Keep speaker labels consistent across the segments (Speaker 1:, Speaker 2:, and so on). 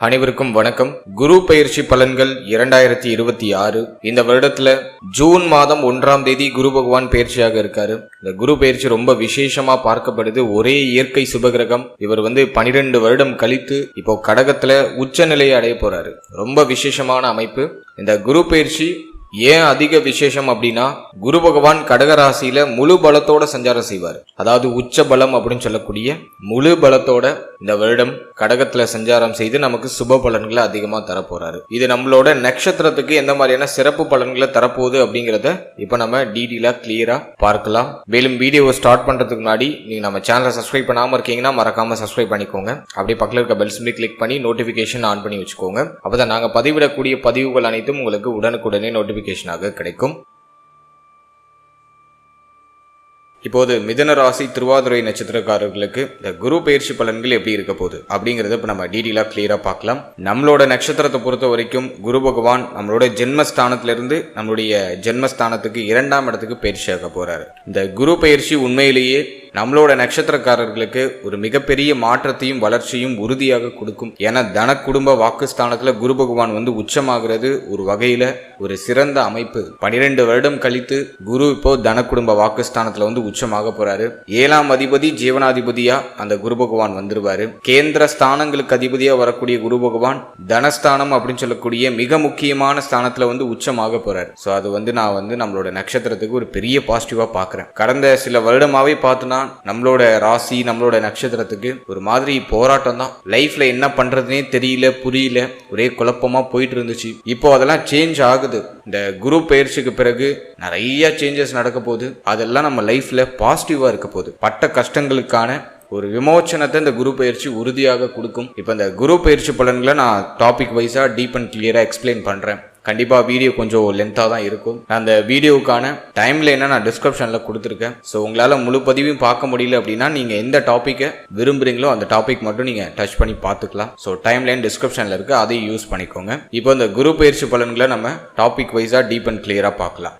Speaker 1: அனைவருக்கும் வணக்கம். குரு பெயர்ச்சி பலன்கள் 2026. இந்த வருடத்துல ஜூன் மாதம் 1ஆம் தேதி குரு பகவான் பெயர்ச்சியாக இருக்காரு. இந்த குரு பெயர்ச்சி ரொம்ப விசேஷமா பார்க்கப்படுது. ஒரே இயற்கை சுபகிரகம். இவர் 12 வருடம் கழித்து இப்போ கடகத்துல உச்ச நிலையை அடைய போறாரு. ரொம்ப விசேஷமான அமைப்பு. இந்த குரு பெயர்ச்சி ஏன் அதிக விசேஷம் அப்படின்னா, குரு பகவான் கடகராசியில முழு பலத்தோட சஞ்சாரம் செய்வார். அதாவது உச்ச பலம் அப்படின்னு சொல்லக்கூடிய முழு பலத்தோட இந்த வருடம் கடகத்துல சஞ்சாரம் செய்து நமக்கு சுப பலன்களை அதிகமா தரப்போறாரு. இது நம்மளோட நட்சத்திரத்துக்கு எந்த மாதிரியான சிறப்பு பலன்களை தரப்போகுது அப்படிங்கறத இப்ப நம்ம டீடெயிலா கிளியரா பார்க்கலாம். மேலும் வீடியோவை ஸ்டார்ட் பண்றதுக்கு முன்னாடி நீங்க நம்ம சேனலை சப்ஸ்கிரைப் பண்ணாம இருக்கீங்கன்னா மறக்காம சப்ஸ்கிரைப் பண்ணிக்கோங்க. அப்படியே பக்கத்துல இருக்க பெல் சிம்பலை கிளிக் பண்ணி நோட்டிபிகேஷன் ஆன் பண்ணி வச்சுக்கோங்க. அப்பதான் நாங்க பதிவிடக்கூடிய பதிவுகள் அனைத்தும் உங்களுக்கு உடனுக்குடனே நோட்டிபிகேஷனாக கிடைக்கும். இப்போது மிதுன ராசி திருவாதிரை நட்சத்திரக்காரர்களுக்கு இந்த குரு பெயர்ச்சி பலன்கள் எப்படி இருக்க போகுது அப்படிங்கறத இப்ப நம்ம டீடெயிலா கிளியரா பார்க்கலாம். நம்மளோட நட்சத்திரத்தை பொறுத்த வரைக்கும் குரு பகவான் நம்மளோட ஜென்மஸ்தானத்திலிருந்து நம்மளுடைய ஜென்மஸ்தானத்துக்கு 2ஆம் இடத்துக்கு பயிற்சியாக போறாரு. இந்த குரு பெயர்ச்சி உண்மையிலேயே நம்மளோட நட்சத்திரக்காரர்களுக்கு ஒரு மிகப்பெரிய மாற்றத்தையும் வளர்ச்சியும் உறுதியாக கொடுக்கும். ஏன்னா தன குடும்ப வாக்குஸ்தானத்துல குரு பகவான் உச்சமாகிறது ஒரு வகையில ஒரு சிறந்த அமைப்பு. 12 வருடம் கழித்து குரு இப்போ தன குடும்ப வாக்குஸ்தானத்துல உச்சமாக போறாரு. 7ஆம் அதிபதி ஜீவனாதிபதியா அந்த குரு பகவான் வந்துருவாரு. கேந்திர ஸ்தானங்களுக்கு அதிபதியா வரக்கூடிய குரு பகவான் தனஸ்தானம் அப்படின்னு சொல்லக்கூடிய மிக முக்கியமான ஸ்தானத்துல உச்சமாக போறாரு. சோ அது நான் நம்மளோட நட்சத்திரத்துக்கு ஒரு பெரிய பாசிட்டிவா பாக்குறேன். கடந்த சில வருடமாவே பார்த்தோம்னா நம்மளோட ராசி நம்மளோட நட்சத்திரத்துக்கு ஒரு மாதிரி போராட்டம் தான். லைஃப்ல என்ன பண்றதுனே தெரியல, புரியல, ஒரே குழப்பமா போயிட்டு இருந்துச்சு. இப்போ அதெல்லாம் சேஞ்ச் ஆகுது. இந்த குரு பெயர்ச்சிக்கு பிறகு நிறைய சேஞ்சஸ் நடக்க போகுது. அதெல்லாம் நம்ம லைஃப்ல பாசிட்டிவா இருக்க போகுது. பட்ட கஷ்டங்களுக்கான ஒரு விமோச்சனத்தை இந்த குரு பயிற்சி உறுதியாக கொடுக்கும். இப்ப இந்த குரு பயிற்சி பலன்களை நான் டாபிக் வைஸா டீப் அண்ட் கிளியரா எக்ஸ்பிளைன் பண்றேன். கண்டிப்பா வீடியோ கொஞ்சம் லென்த்தா தான் இருக்கும். அந்த வீடியோவுக்கான டைம் லைனை நான் டிஸ்கிரிப்ஷன்ல கொடுத்துருக்கேன். ஸோ உங்களால முழு பதிவையும் பார்க்க முடியல அப்படின்னா நீங்க எந்த டாபிக்கை விரும்புறீங்களோ அந்த டாபிக் மட்டும் நீங்க டச் பண்ணி பார்த்துக்கலாம். ஸோ டைம் லைன் டிஸ்கிரிப்ஷன்ல இருக்கு, அதையும் யூஸ் பண்ணிக்கோங்க. இப்போ இந்த குரு பயிற்சி பலன்களை நம்ம டாபிக் வைஸா டீப் அண்ட் கிளியரா பார்க்கலாம்.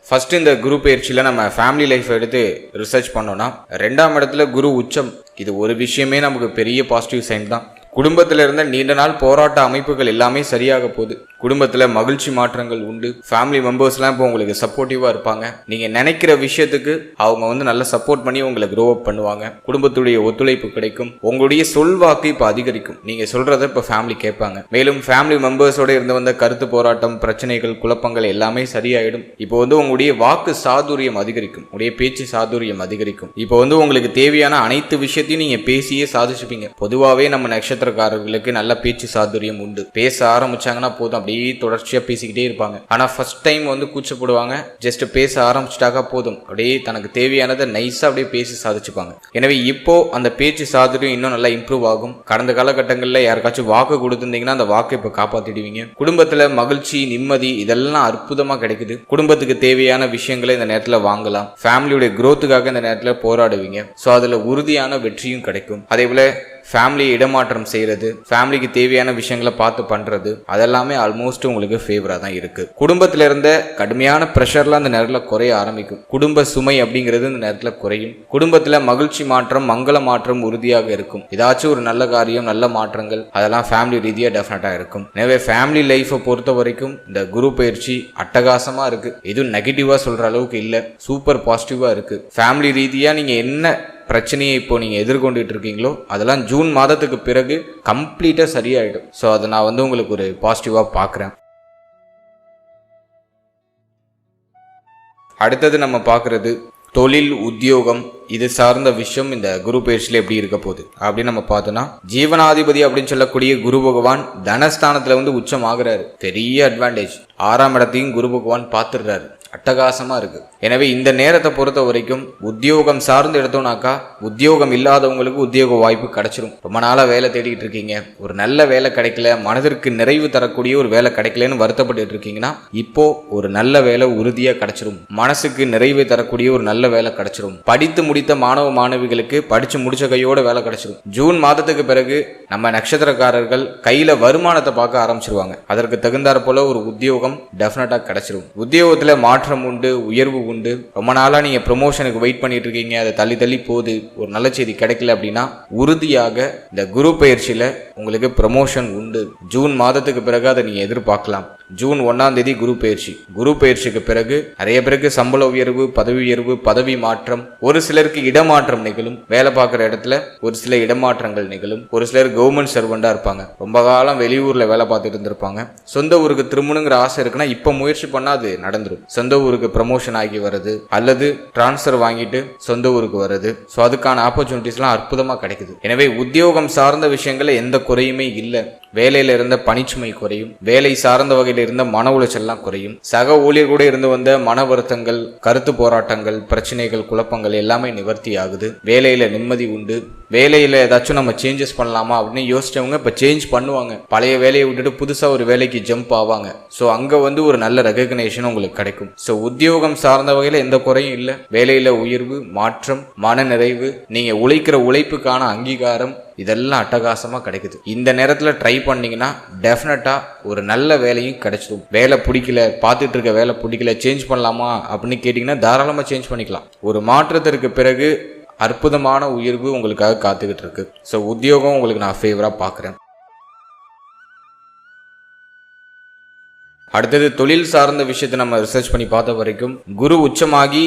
Speaker 1: ஃபர்ஸ்ட் இந்த குரு பயிற்சியில நம்ம ஃபேமிலி லைஃப் எடுத்து ரிசர்ச் பண்ணோம்னா 2ஆம் இடத்துல குரு உச்சம். இது ஒரு விஷயமே நமக்கு பெரிய பாசிட்டிவ் சைன் தான். குடும்பத்துல இருந்த நீண்ட நாள் போராட்ட அமைப்புகள் எல்லாமே சரியாக போகுது. குடும்பத்துல மகிழ்ச்சி மாற்றங்கள் உண்டு. ஃபேமிலி மெம்பர்ஸ் எல்லாம் இப்போ உங்களுக்கு சப்போர்ட்டிவா இருப்பாங்க. நீங்க நினைக்கிற விஷயத்துக்கு அவங்க நல்ல சப்போர்ட் பண்ணி உங்களை க்ரோ அப் பண்ணுவாங்க. குடும்பத்துடைய ஒத்துழைப்பு கிடைக்கும். உங்களுடைய சொல்வாக்கு இப்ப அதிகரிக்கும். நீங்க சொல்றத இப்ப ஃபேமிலி கேட்பாங்க. மேலும் ஃபேமிலி மெம்பர்ஸோட இருந்து வந்த கருத்து போராட்டம், பிரச்சனைகள், குழப்பங்கள் எல்லாமே சரியாயிடும். இப்போ உங்களுடைய வாக்கு சாதுரியம் அதிகரிக்கும். உங்களுடைய பேச்சு சாதுரியம் அதிகரிக்கும். இப்போ உங்களுக்கு தேவையான அனைத்து விஷயத்தையும் நீங்க பேசியே சாதிச்சுப்பீங்க. பொதுவாவே நம்ம நட்சத்திரக்காரர்களுக்கு நல்ல பேச்சு சாதுரியம் உண்டு. பேச ஆரம்பிச்சாங்கன்னா போதும், அப்படியே தொடர்ச்சியா பேசிக்கிட்டே இருப்பாங்க. ஆனா ஃபர்ஸ்ட் டைம் கூச்சப்படுவாங்க. ஜஸ்ட் பேச ஆரம்பிச்சிட்டாக்கா போதும், அப்படியே தனக்கு தேவையானதை நைஸா அப்படியே பேசி சாதிச்சுப்பாங்க. எனவே இப்போ அந்த பேச்சு சாதுரியம் இன்னும் நல்லா இம்ப்ரூவ் ஆகும். கடந்த காலகட்டங்களில் யாருக்காச்சும் வாக்கு கொடுத்திருந்தீங்கன்னா அந்த வாக்கை இப்ப காப்பாத்திடுவீங்க. குடும்பத்துல மகிழ்ச்சி, நிம்மதி இதெல்லாம் அற்புதமா கிடைக்குது. குடும்பத்துக்கு தேவையான விஷயங்களை இந்த நேரத்துல வாங்கலாம். ஃபேமிலியோட growthக்காக இந்த நேரத்துல போராடுவீங்க. சோ அதுல உறுதியான வெற்றியும் கிடைக்கும். அதே போல ஃபேமிலி இடமாற்றம் செய்யறது, ஃபேமிலிக்கு தேவையான விஷயங்களை பார்த்து பண்றது, அதெல்லாமே ஆல்மோஸ்ட் உங்களுக்கு ஃபேவரா தான் இருக்கு. குடும்பத்துல இருந்த கடுமையான பிரஷர்லாம் அந்த நேரத்துல குறைய ஆரம்பிக்கும். குடும்ப சுமை அப்படிங்கிறது இந்த நேரத்துல குறையும். குடும்பத்துல மகிழ்ச்சி மாற்றம், மங்கள மாற்றம் உறுதியாக இருக்கும். ஏதாச்சும் ஒரு நல்ல காரியம், நல்ல மாற்றங்கள் அதெல்லாம் ஃபேமிலி ரீதியா டெஃபினட்டா இருக்கும். எனவே ஃபேமிலி லைஃபை பொறுத்த வரைக்கும் இந்த குரு பயிற்சி அட்டகாசமா இருக்கு. எதுவும் நெகட்டிவா சொல்ற அளவுக்கு இல்ல, சூப்பர் பாசிட்டிவா இருக்கு. ஃபேமிலி ரீதியா நீங்க என்ன பிரச்சனையை இப்போ நீங்க எதிர்கொண்டுட்டு இருக்கீங்களோ அதெல்லாம் ஜூன் மாதத்துக்கு பிறகு கம்ப்ளீட்டா சரியாயிடும். ஸோ அதை நான் உங்களுக்கு ஒரு பாசிட்டிவா பார்க்குறேன். அடுத்தது நம்ம பார்க்கறது தொழில், உத்தியோகம் இது சார்ந்த விஷயம். இந்த குரு பயிற்சியில எப்படி இருக்க போகுது அப்படின்னு நம்ம பார்த்தோம்னா, ஜீவனாதிபதி அப்படின்னு சொல்லக்கூடிய குரு பகவான் தனஸ்தானத்துல உச்சம் ஆகுறாரு. பெரிய அட்வான்டேஜ். 6ஆம் இடத்தையும் குரு பகவான் பார்த்துடுறாரு. அட்டகாசமா இருக்கு. எனவே இந்த நேரத்தை பொறுத்த வரைக்கும் உத்தியோகம் சார்ந்து எடுத்தோம்னாக்கா உத்தியோகம் இல்லாதவங்களுக்கு உத்தியோக வாய்ப்பு கிடைச்சிரும். ரொம்ப நாளா வேலை தேடிட்டு இருக்கீங்க, ஒரு நல்ல வேலை கிடைக்கல, மனதிற்கு நிறைவு தரக்கூடிய ஒரு வேலை கிடைக்கலன்னு வருத்தப்பட்டு இருக்கீங்கன்னா இப்போ ஒரு நல்ல வேலை உறுதியா கிடைச்சிரும். மனசுக்கு நிறைவு தரக்கூடிய ஒரு நல்ல வேலை கிடைச்சிரும். படித்து முடித்த மாணவ மாணவிகளுக்கு படிச்சு முடிச்ச கையோட வேலை கிடைச்சிரும். ஜூன் மாதத்துக்கு பிறகு நம்ம நட்சத்திரக்காரர்கள் கையில வருமானத்தை பார்க்க ஆரம்பிச்சிருவாங்க. அதற்கு தகுந்தாற் போல ஒரு உத்தியோகம் டெஃபினட்டா கிடைச்சிரும். உத்தியோகத்துல மாற்றம் உண்டு, உயர்வு உண்டு. ரொம்ப நாளா நீங்க ப்ரொமோஷனுக்கு வெயிட் பண்ணிட்டு இருக்கீங்க, அதை தள்ளி தள்ளி போகுது, ஒரு நல்ல செய்தி கிடைக்கல அப்படின்னா உறுதியாக இந்த குரு பயிற்சியில உங்களுக்கு ப்ரமோஷன் உண்டு. ஜூன் மாதத்துக்கு பிறகு அதை நீங்க எதிர்பார்க்கலாம். ஜூன் 1ஆம் தேதி குரு பயிற்சி. குரு பயிற்சிக்கு பிறகு நிறைய பேருக்கு சம்பள உயர்வு, பதவி உயர்வு, பதவி மாற்றம், ஒரு சிலருக்கு இடமாற்றம் நிகழும். வேலை பார்க்குற இடத்துல ஒரு சில இடமாற்றங்கள் நிகழும். ஒரு சிலர் கவர்மெண்ட் சர்வெண்டா இருப்பாங்க, ரொம்ப காலம் வெளியூர்ல வேலை பார்த்துட்டு இருந்திருப்பாங்க. சொந்த ஊருக்கு திரும்பணுங்கிற ஆசை இருக்குன்னா இப்ப முயற்சி பண்ணா அது நடந்துடும். சொந்த ஊருக்கு ப்ரமோஷன் ஆகி வருது, அல்லது டிரான்ஸ்ஃபர் வாங்கிட்டு சொந்த ஊருக்கு வருது. ஸோ அதுக்கான ஆப்பர்ச்சுனிட்டிஸ்லாம் அற்புதமா கிடைக்குது. எனவே உத்தியோகம் சார்ந்த விஷயங்கள்ல எந்த குறையுமே இல்லை. வேலையில இருந்த பணிச்சுமை குறையும், வேலை சார்ந்த வகையில் இருந்த மன உளைச்சல்லாம் குறையும், சக ஊழியர் கூட இருந்து வந்த மன வருத்தங்கள், கருத்து போராட்டங்கள், பிரச்சனைகள், குழப்பங்கள் எல்லாமே நிவர்த்தி ஆகுது. வேலையில நிம்மதி உண்டு. வேலையில ஏதாச்சும் நம்ம சேஞ்சஸ் பண்ணலாமா அப்படின்னு யோசிச்சவங்க இப்ப சேஞ்ச் பண்ணுவாங்க. பழைய வேலையை விட்டுட்டு புதுசா ஒரு வேலைக்கு ஜம்ப் ஆவாங்க. ஸோ அங்க ஒரு நல்ல ரெகக்னேஷன் உங்களுக்கு கிடைக்கும். ஸோ உத்தியோகம் சார்ந்த வகையில எந்த குறையும் இல்லை. வேலையில உயர்வு, மாற்றம், மன நிறைவு, நீங்க உழைக்கிற உழைப்புக்கான அங்கீகாரம், இதெல்லாம் அட்டகாசமா கிடைக்குது. இந்த நேரத்துல ட்ரை பண்ணீங்கன்னா டெஃபினட்டா ஒரு நல்ல வேலையும் கிடைச்சிடும். வேலை பிடிக்கல, பார்த்துட்டு இருக்க வேலை பிடிக்கல, சேஞ்ச் பண்ணலாமா அப்படின்னு கேட்டீங்கன்னா தாராளமா சேஞ்ச் பண்ணிக்கலாம். ஒரு மாற்றத்திற்கு பிறகு அற்புதமான உயர்வு உங்களுக்காக காத்துக்கிட்டு இருக்கு. ஸோ உத்தியோகம் உங்களுக்கு நான் ஃபேவரா பார்க்குறேன். அடுத்தது தொழில் சார்ந்த விஷயத்தை நம்ம ரிசர்ச் பண்ணி பார்த்த வரைக்கும் குரு உச்சமாகி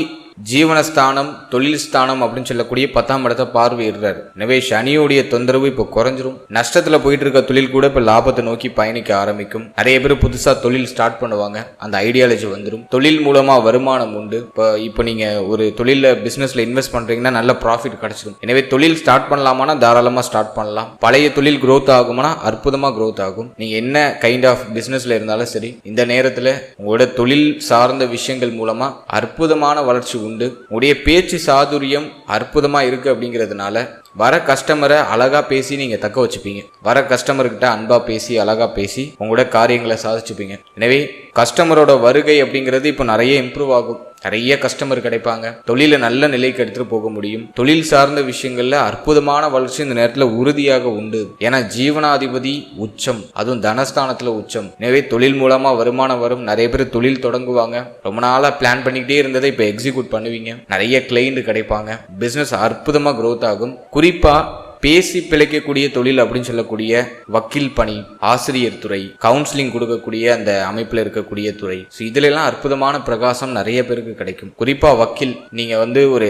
Speaker 1: ஜீவனஸ்தானம், தொழில் ஸ்தானம் அப்படின்னு சொல்லக்கூடிய 10ஆம் இடத்தை பார்வையிடுறாரு. எனவே சனியோடைய தொந்தரவு இப்போ குறைஞ்சிரும். நஷ்டத்துல போயிட்டு இருக்க தொழில் கூட இப்ப லாபத்தை நோக்கி பயணிக்க ஆரம்பிக்கும். நிறைய பேர் புதுசா தொழில் ஸ்டார்ட் பண்ணுவாங்க, அந்த ஐடியாலஜி வந்துடும். தொழில் மூலமா வருமானம் உண்டு. இப்போ நீங்க ஒரு தொழில பிசினஸ்ல இன்வெஸ்ட் பண்றீங்கன்னா நல்ல ப்ராஃபிட் கிடைச்சிடும். எனவே தொழில் ஸ்டார்ட் பண்ணலாமானா தாராளமா ஸ்டார்ட் பண்ணலாம். பழைய தொழில் growth ஆகும்னா அற்புதமா growth ஆகும். நீங்க என்ன கைண்ட் ஆஃப் பிசினஸ்ல இருந்தாலும் சரி, இந்த நேரத்துல உங்களோட தொழில் சார்ந்த விஷயங்கள் மூலமா அற்புதமான வளர்ச்சி உண்டு. உடைய பேச்சு சாதுரியம் அற்புதமா இருக்கு அப்படிங்கிறதுனால வர கஸ்டமரை அழகா பேசி நீங்க தக்க வச்சுப்பீங்க. வர கஸ்டமர்கிட்ட அன்பா பேசி அழகா பேசி உங்களோட காரியங்களை சாதிச்சுப்பீங்க. எனவே கஸ்டமரோட வருகை அப்படிங்கிறது இப்போ நிறைய இம்ப்ரூவ் ஆகும். நிறைய கஸ்டமர் கிடைப்பாங்க. தொழில நல்ல நிலைக்கு எடுத்துட்டு போக முடியும். தொழில் சார்ந்த விஷயங்கள்ல அற்புதமான வளர்ச்சி இந்த நேரத்துல உறுதியாக உண்டு. ஏன்னா ஜீவனாதிபதி உச்சம், அதுவும் தனஸ்தானத்துல உச்சம். எனவே தொழில் மூலமா வருமானம் வரும். நிறைய பேர் தொழில் தொடங்குவாங்க. ரொம்ப நாளா பிளான் பண்ணிக்கிட்டே இருந்ததை இப்ப எக்ஸிக்யூட் பண்ணுவீங்க. நிறைய கிளைண்ட் கிடைப்பாங்க. பிசினஸ் அற்புதமா growth ஆகும். குறிப்பா பேசி பிழைக்கக்கூடிய தொழில் அப்படின்னு சொல்லக்கூடிய வக்கீல் பணி, ஆசிரியர் துறை, கவுன்சிலிங் கொடுக்கக்கூடிய அந்த அமைப்புல இருக்கக்கூடிய துறை, இதுல எல்லாம் அற்புதமான பிரகாசம் நிறைய பேருக்கு கிடைக்கும். குறிப்பா வக்கீல், நீங்க ஒரு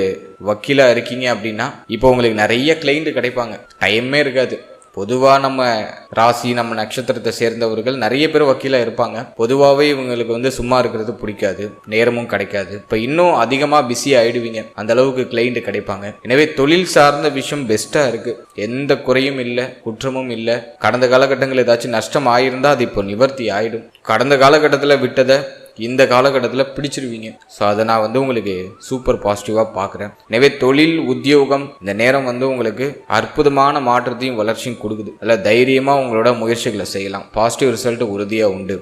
Speaker 1: வக்கீலா இருக்கீங்க அப்படின்னா இப்போ உங்களுக்கு நிறைய கிளைண்ட் கிடைப்பாங்க. டைமே இருக்காது. பொதுவா நம்ம ராசி, நம்ம நட்சத்திரத்தை சேர்ந்தவர்கள் நிறைய பேர் வக்கீலா இருப்பாங்க. பொதுவாகவே இவங்களுக்கு சும்மா இருக்கிறது பிடிக்காது, நேரமும் கிடைக்காது. இப்ப இன்னும் அதிகமா பிஸி ஆயிடுவீங்க. அந்த அளவுக்கு கிளைண்ட் கிடைப்பாங்க. எனவே தொழில் சார்ந்த விஷயம் பெஸ்டா இருக்கு. எந்த குறையும் இல்லை, குற்றமும் இல்லை. கடந்த காலகட்டங்கள் ஏதாச்சும் நஷ்டம் ஆயிருந்தா அது இப்போ நிவர்த்தி ஆயிடும். கடந்த காலகட்டத்தில் விட்டதை இந்த காலகட்டத்தில் பிடிச்சிருவீங்க. ஸோ அதை நான் உங்களுக்கு சூப்பர் பாசிட்டிவாக பார்க்குறேன். எனவே தொழில், உத்தியோகம் இந்த நேரம் உங்களுக்கு அற்புதமான மாற்றத்தையும் வளர்ச்சியும் கொடுக்குது. அதில் தைரியமாக உங்களோட முயற்சிகளை செய்யலாம். பாசிட்டிவ் ரிசல்ட் உறுதியாக உண்டு.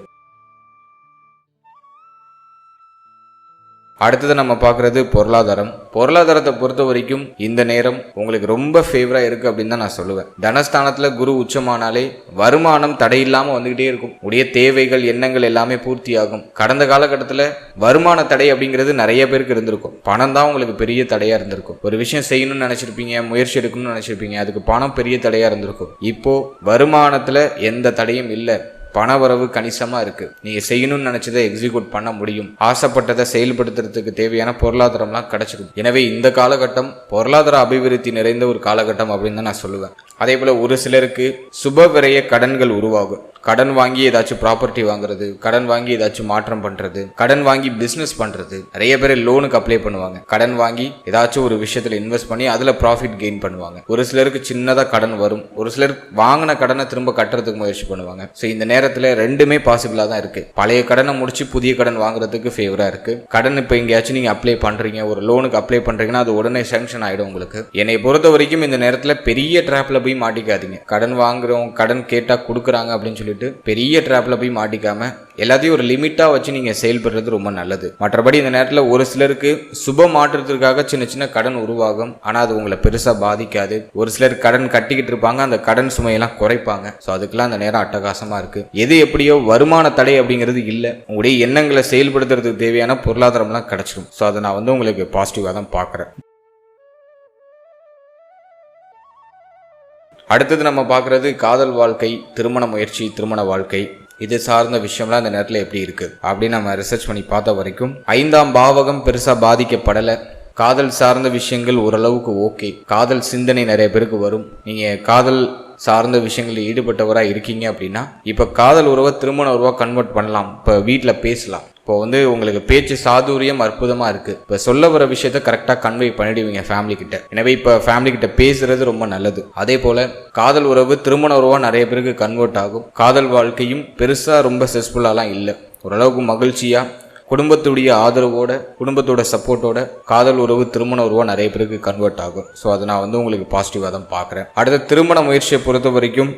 Speaker 1: அடுத்தது நம்ம பார்க்குறது பொருளாதாரம். பொருளாதாரத்தை பொறுத்த வரைக்கும் இந்த நேரம் உங்களுக்கு ரொம்ப ஃபேவரா இருக்கு அப்படின்னு தான் நான் சொல்லுவேன். தனஸ்தானத்துல குரு உச்சமானாலே வருமானம் தடையில்லாம வந்துகிட்டே இருக்கும். உடைய தேவைகள், எண்ணங்கள் எல்லாமே பூர்த்தி ஆகும். கடந்த காலகட்டத்தில் வருமான தடை அப்படிங்கிறது நிறைய பேருக்கு இருந்திருக்கும். பணம் தான் உங்களுக்கு பெரிய தடையா இருந்திருக்கும். ஒரு விஷயம் செய்யணும்னு நினைச்சிருப்பீங்க, முயற்சி எடுக்கணும்னு நினைச்சிருப்பீங்க, அதுக்கு பணம் பெரிய தடையா இருந்திருக்கும். இப்போ வருமானத்துல எந்த தடையும் இல்லை. பணவரவு கணிசமா இருக்கு. நீங்க செய்யணும்னு நினைச்சதை எக்ஸிக்யூட் பண்ண முடியும். ஆசைப்பட்டதை செயல்படுத்துறதுக்கு தேவையான பொருளாதாரம்லாம் கிடைச்சிடும். எனவே இந்த காலகட்டம் பொருளாதார அபிவிருத்தி நிறைந்த ஒரு காலகட்டம் அப்படின்னு தான் நான் சொல்லுவேன். அதே போல ஒரு சிலருக்கு சுப விரய கடன்கள் உருவாகும். கடன் வாங்கி ஏதாச்சும் ப்ராப்பர்ட்டி வாங்குறது, கடன் வாங்கி ஏதாச்சும் மாற்றம் பண்றது, கடன் வாங்கி பிசினஸ் பண்றது. நிறைய பேர் லோனுக்கு அப்ளை பண்ணுவாங்க. கடன் வாங்கி ஏதாச்சும் ஒரு விஷயத்துல இன்வெஸ்ட் பண்ணி அதுல ப்ராஃபிட் கெயின் பண்ணுவாங்க. ஒரு சிலருக்கு சின்னதா கடன் வரும். ஒரு சிலர் வாங்கின கடனை திரும்ப கட்டுறதுக்கு முயற்சி பண்ணுவாங்க. ஸோ இந்த நேரத்துல ரெண்டுமே பாசிபிளா தான் இருக்கு. பழைய கடனை முடிச்சு புதிய கடன் வாங்குறதுக்கு ஃபேவரா இருக்கு. கடன் இப்போ எங்கேயாச்சும் நீங்க அப்ளை பண்றீங்க, ஒரு லோனுக்கு அப்ளை பண்றீங்கன்னா அது உடனே சாங்ஷன் ஆயிடும் உங்களுக்கு. என்னை பொறுத்த வரைக்கும் இந்த நேரத்துல பெரிய டிராப்ல போய் மாட்டிக்காதீங்க. கடன் வாங்குறோம், கடன் கேட்டா கொடுக்குறாங்க அப்படின்னு சொல்லி சொல்லிட்டு பெரிய ட்ராப்ல போய் மாட்டிக்காம எல்லாத்தையும் ஒரு லிமிட்டா வச்சு நீங்க செயல்படுறது ரொம்ப நல்லது. மற்றபடி இந்த நேரத்தில் ஒரு சிலருக்கு சுப மாற்றத்திற்காக சின்ன சின்ன கடன் உருவாகும், ஆனா அது உங்களை பெருசா பாதிக்காது. ஒரு சிலர் கடன் கட்டிக்கிட்டு இருப்பாங்க, அந்த கடன் சுமையெல்லாம் குறைப்பாங்க. ஸோ அதுக்கெல்லாம் அந்த நேரம் அட்டகாசமா இருக்கு. எது எப்படியோ வருமான தடை அப்படிங்கிறது இல்லை, உங்களுடைய எண்ணங்களை செயல்படுத்துறதுக்கு தேவையான பொருளாதாரம்லாம் கிடைச்சிடும். ஸோ அதை நான் உங்களுக்கு பாசிட்டிவா தான் பார்க்குறேன். அடுத்தது நம்ம பார்க்குறது காதல் வாழ்க்கை, திருமண முயற்சி, திருமண வாழ்க்கை. இது சார்ந்த விஷயம்லாம் இந்த நேரத்தில் எப்படி இருக்கு அப்படின்னு நம்ம ரிசர்ச் பண்ணி பார்த்த வரைக்கும் 5ஆம் பாவகம் பெருசா பாதிக்கப்படலை. காதல் சார்ந்த விஷயங்கள் ஓரளவுக்கு ஓகே. காதல் சிந்தனை நிறைய பேருக்கு வரும். நீங்க காதல் சார்ந்த விஷயங்களில் ஈடுபட்டவராக இருக்கீங்க அப்படின்னா இப்போ காதல் உறவை திருமண உறவாக கன்வெர்ட் பண்ணலாம். இப்போ வீட்டில் பேசலாம். இப்போ உங்களுக்கு பேச்சு சாதுரியம் அற்புதமாக இருக்குது. இப்போ சொல்ல வர விஷயத்த கரெக்டாக கன்வே பண்ணிடுவீங்க ஃபேமிலி கிட்ட. எனவே இப்போ ஃபேமிலி கிட்ட பேசுறது ரொம்ப நல்லது. அதே போல் காதல் உறவு திருமண உறவாக நிறைய பேருக்கு கன்வெர்ட் ஆகும். காதல் வாழ்க்கையும் பெருசாக ரொம்ப ஸ்ட்ரெஸ்ஃபுல்லாலாம் இல்லை, ஓரளவுக்கு மகிழ்ச்சியாக குடும்பத்துடைய ஆதரவோட குடும்பத்தோட சப்போர்ட்டோட காதல் உறவு திருமண உறவா நிறைய பேருக்கு கன்வெர்ட் ஆகும். ஸோ அதை நான் உங்களுக்கு பாசிட்டிவாக தான் பார்க்குறேன். அடுத்த திருமண முயற்சியை பொறுத்த வரைக்கும்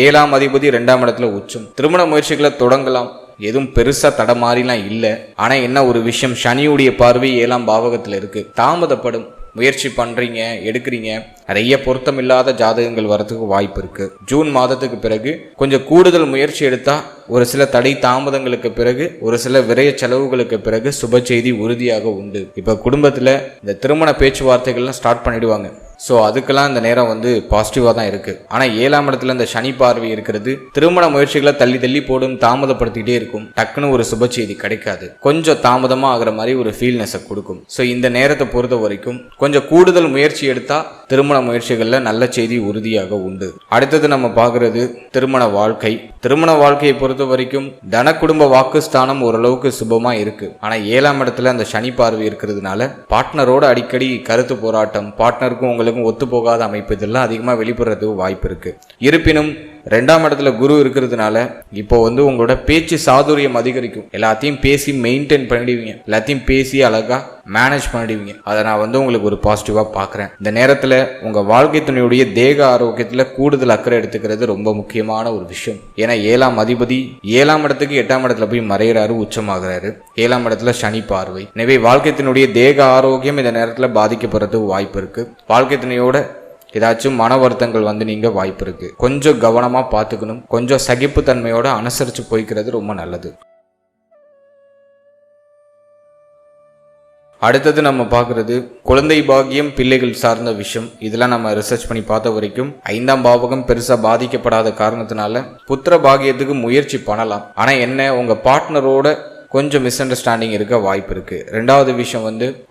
Speaker 1: 7ஆம் அதிபதி 2ஆம் இடத்துல உச்சம். திருமண முயற்சிகளை தொடங்கலாம், எதுவும் பெருசா தடமாறிலாம் இல்லை. ஆனா என்ன ஒரு விஷயம், சனியுடைய பார்வை 7ஆம் பாவகத்தில் இருக்கு. தாமதப்படும். முயற்சி பண்றீங்க, எடுக்கிறீங்க, நிறைய பொருத்தம் இல்லாத ஜாதகங்கள் வரதுக்கு வாய்ப்பு இருக்கு. ஜூன் மாதத்துக்கு பிறகு கொஞ்சம் கூடுதல் முயற்சி எடுத்தா ஒரு சில தடை தாமதங்களுக்கு பிறகு ஒரு சில விரைய செலவுகளுக்கு பிறகு சுப செய்தி உறுதியாக உண்டு. இப்ப குடும்பத்துல இந்த திருமண பேச்சுவார்த்தைகள்லாம் ஸ்டார்ட் பண்ணிடுவாங்க. ஸோ அதுக்கெல்லாம் இந்த நேரம் பாசிட்டிவாக தான் இருக்குது. ஆனால் 7ஆம் இடத்துல இந்த சனி பார்வை இருக்கிறது திருமண முயற்சிகளை தள்ளி தள்ளி போடும், தாமதப்படுத்திக்கிட்டே இருக்கும். டக்குன்னு ஒரு சுப செய்தி கிடைக்காது, கொஞ்சம் தாமதமாக ஆகிற மாதிரி ஒரு ஃபீல்னஸை கொடுக்கும். ஸோ இந்த நேரத்தை பொறுத்த வரைக்கும் கொஞ்சம் கூடுதல் முயற்சி எடுத்தால் திருமண முயற்சிகளில் நல்ல செய்தி உறுதியாக உண்டு. அடுத்தது நம்ம பார்க்குறது திருமண வாழ்க்கை. திருமண வாழ்க்கையை பொறுத்த வரைக்கும் தன குடும்ப வாக்குஸ்தானம் ஓரளவுக்கு சுபமாக இருக்குது. ஆனால் 7ஆம் இடத்துல அந்த சனி பார்வை இருக்கிறதுனால பார்ட்னரோட அடிக்கடி கருத்து போராட்டம், பார்ட்னருக்கும் உங்களுக்கும் ஒத்து போகாத அமைப்பு இதெல்லாம் அதிகமாக வெளிப்படுறதுக்கு வாய்ப்பு இருக்கு. இருப்பினும் 2ஆம் இடத்துல குரு இருக்கிறதுனால இப்போ உங்களோட பேச்சு சாதுரியம் அதிகரிக்கும். எல்லாத்தையும் பேசி மெயின்டைன் பண்ணிடுவீங்க, எல்லாத்தையும் பேசி அழகா மேனேஜ் பண்ணிடுவீங்க. அதை நான் உங்களுக்கு ஒரு பாசிட்டிவா பார்க்குறேன். இந்த நேரத்தில் உங்க வாழ்க்கை துணையுடைய தேக ஆரோக்கியத்தில் கூடுதல் அக்கறை எடுத்துக்கிறது ரொம்ப முக்கியமான ஒரு விஷயம். ஏன்னா 7ஆம் அதிபதி 7ஆம் இடத்துக்கு 8ஆம் இடத்துல போய் மறைகிறாரு, உச்சமாகிறாரு. 7ஆம் இடத்துல சனி பார்வை. எனவே வாழ்க்கை துணையுடைய தேக ஆரோக்கியம் இந்த நேரத்தில் பாதிக்கப்படுறதுக்கு வாய்ப்பு இருக்கு. வாழ்க்கை துணையோட ஏதாச்சும் மன வருத்தங்கள் நீங்க வாய்ப்பு இருக்கு. கொஞ்சம் கவனமா பார்த்துக்கணும். கொஞ்சம் சகிப்புத்தன்மையோட அனுசரிச்சு போய்க்கிறது ரொம்ப நல்லது. அடுத்தது நம்ம பார்க்கறது குழந்தை பாக்கியம், பிள்ளைகள் சார்ந்த விஷயம். இதெல்லாம் நம்ம ரிசர்ச் பண்ணி பார்த்த வரைக்கும் 5ஆம் பாவகம் பெருசா பாதிக்கப்படாத காரணத்தினால புத்திர பாக்கியத்துக்கு முயற்சி பண்ணலாம். ஆனா என்ன, உங்க பார்ட்னரோட கொஞ்சம் மிஸ் அண்டர்ஸ்டாண்டிங் இருக்க வாய்ப்பு இருக்கு. 2வது விஷயம்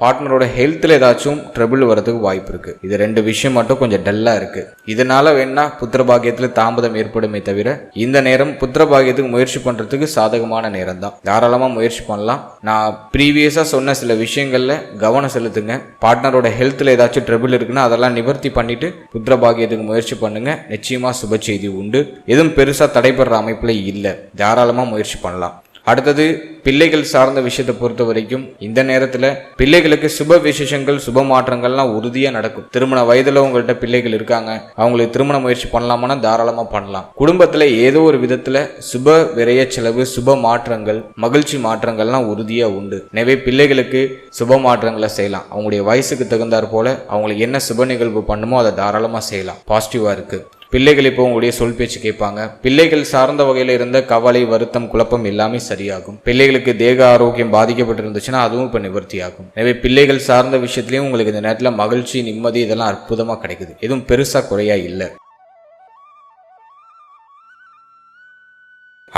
Speaker 1: பார்ட்னரோட ஹெல்த்ல ஏதாச்சும் ட்ரபிள் வரதுக்கு வாய்ப்பு இருக்கு. இது 2 விஷயம் மட்டும் கொஞ்சம் டல்லா இருக்கு. இதனால வேணா புத்திர பாக்கியத்துல தாமதம் ஏற்படுமே தவிர இந்த நேரம் புத்திர பாக்கியத்துக்கு முயற்சி பண்றதுக்கு சாதகமான நேரம் தான். தாராளமா முயற்சி பண்ணலாம். நான் ப்ரீவியஸா சொன்ன சில விஷயங்கள்ல கவனம் செலுத்துங்க. பார்ட்னரோட ஹெல்த்ல ஏதாச்சும் ட்ரபிள் இருக்குன்னா அதெல்லாம் நிவர்த்தி பண்ணிட்டு புத்திர பாக்கியத்துக்கு முயற்சி பண்ணுங்க. நிச்சயமா சுப செய்தி உண்டு. எதுவும் பெருசா தடைபடுற அமைப்புல இல்லை, தாராளமா முயற்சி பண்ணலாம். அடுத்தது பிள்ளைகள் சார்ந்த விஷயத்தை பொறுத்த வரைக்கும் இந்த நேரத்தில் பிள்ளைகளுக்கு சுப விசேஷங்கள், சுப மாற்றங்கள்லாம் உறுதியாக நடக்கும். திருமண வயதில் உங்கள்கிட்ட பிள்ளைகள் இருக்காங்க, அவங்களுக்கு திருமண முயற்சி பண்ணலாமான்னா தாராளமாக பண்ணலாம். குடும்பத்தில் ஏதோ ஒரு விதத்தில் சுப விரய செலவு, சுப மாற்றங்கள், மகிழ்ச்சி மாற்றங்கள்லாம் உறுதியாக உண்டு. எனவே பிள்ளைகளுக்கு சுப மாற்றங்களை செய்யலாம். அவங்களுடைய வயசுக்கு தகுந்தாற் போல அவங்களுக்கு என்ன சுப நிகழ்வு பண்ணுமோ அதை தாராளமாக செய்யலாம். பாசிட்டிவாக இருக்கு. பிள்ளைகள் இப்போ உங்களுடைய சொல் பேச்சு கேட்பாங்க. பிள்ளைகள் சார்ந்த வகையில் இருந்த கவலை, வருத்தம், குழப்பம் எல்லாமே சரியாகும். பிள்ளைகளுக்கு தேக ஆரோக்கியம் பாதிக்கப்பட்டிருந்துச்சுன்னா அதுவும் இப்போ நிவர்த்தி ஆகும். எனவே பிள்ளைகள் சார்ந்த விஷயத்திலையும் உங்களுக்கு இந்த நேரத்தில் மகிழ்ச்சி, நிம்மதி இதெல்லாம் அற்புதமாக கிடைக்குது. எதுவும் பெருசா குறையா இல்லை.